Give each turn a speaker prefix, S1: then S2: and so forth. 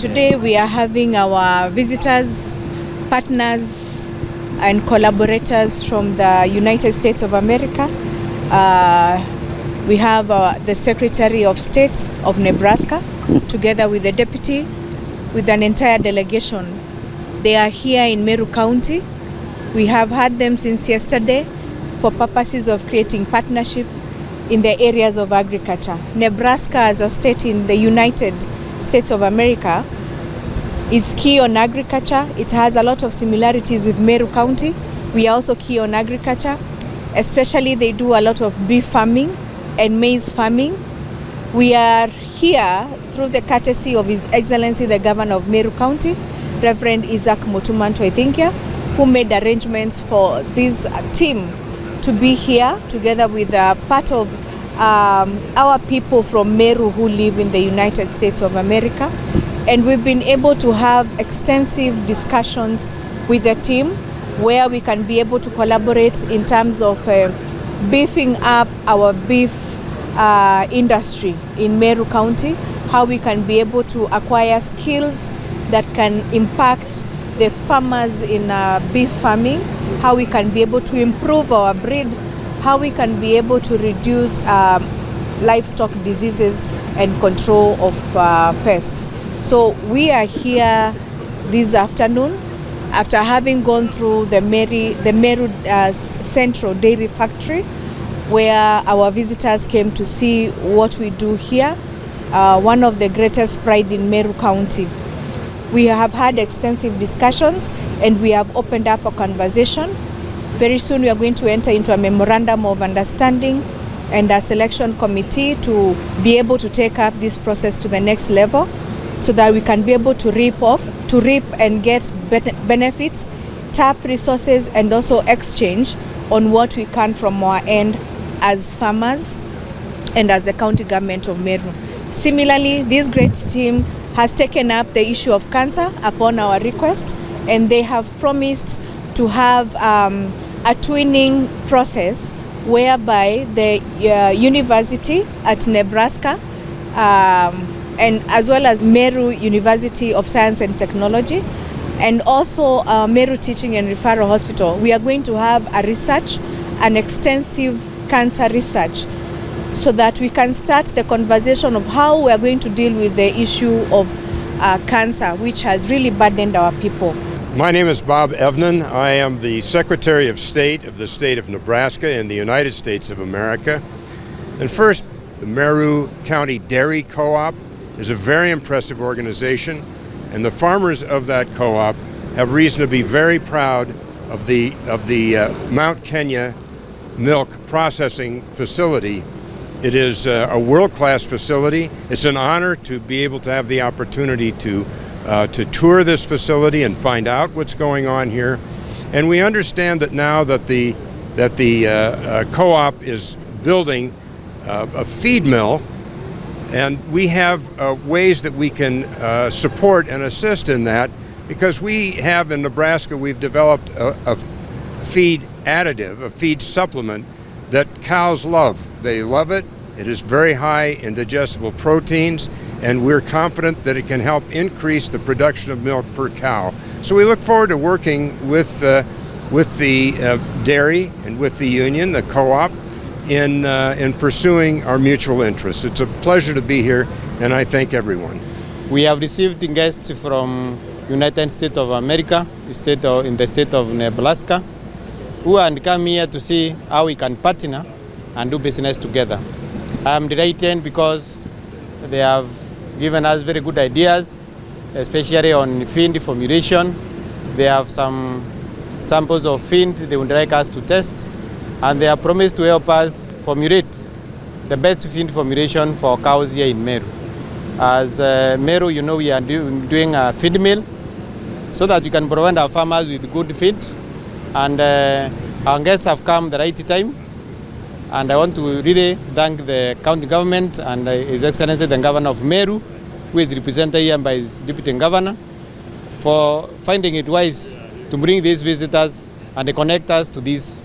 S1: Today we are having our visitors, partners and collaborators from the United States of America. We have the Secretary of State of Nebraska together with the Deputy, with an entire delegation. They are here in Meru County. We have had them since yesterday for purposes of creating partnership in the areas of agriculture. Nebraska, as a state in the United States of America, is key on agriculture. It has a lot of similarities with Meru County. We are also key on agriculture. Especially they do a lot of beef farming and maize farming. We are here through the courtesy of His Excellency the Governor of Meru County, Reverend Isaac Mutumanto Ithinkia, who made arrangements for this team to be here together with part of our people from Meru who live in the United States of America. And we've been able to have extensive discussions with the team where we can be able to collaborate in terms of beefing up our beef industry in Meru County, how we can be able to acquire skills that can impact the farmers in beef farming, how we can be able to improve our breed, how we can be able to reduce livestock diseases and control of pests. So we are here this afternoon after having gone through the Meru Central Dairy Factory, where our visitors came to see what we do here, one of the greatest pride in Meru County. We have had extensive discussions and we have opened up a conversation. Very soon we are going to enter into a memorandum of understanding and a selection committee to be able to take up this process to the next level, so that we can be able to reap and get benefits, tap resources, and also exchange on what we can from our end as farmers and as the county government of Meru. Similarly, this great team has taken up the issue of cancer upon our request, and they have promised to have a twinning process whereby the university at Nebraska and as well as Meru University of Science and Technology, and also Meru Teaching and Referral Hospital, we are going to have a research, an extensive cancer research, so that we can start the conversation of how we are going to deal with the issue of cancer, which has really burdened our people.
S2: My name is Bob Evnen. I am the Secretary of State of the state of Nebraska in the United States of America. And first, the Meru County Dairy Co-op is a very impressive organization, and the farmers of that co-op have reason to be very proud of the Mount Kenya milk processing facility. It is a world-class facility. It's an honor to be able to have the opportunity to tour this facility and find out what's going on here. And we understand that now that the co-op is building a feed mill, and we have ways that we can support and assist in that, because we have in Nebraska, we've developed a feed additive, a feed supplement that cows love. They love it. It is very high in digestible proteins, and we're confident that it can help increase the production of milk per cow. So we look forward to working with the dairy and with the union, the co-op, in pursuing our mutual interests. It's a pleasure to be here, and I thank everyone.
S3: We have received guests from United States of America, in the state of Nebraska, who have come here to see how we can partner and do business together. I'm delighted because they have given us very good ideas, especially on feed formulation. They have some samples of feed they would like us to test, and they have promised to help us formulate the best feed formulation for cows here in Meru. As Meru, you know, we are doing a feed mill so that we can provide our farmers with good feed, and our guests have come the right time. And I want to really thank the county government and His Excellency the Governor of Meru, who is represented here by his Deputy Governor, for finding it wise to bring these visitors and connect us to this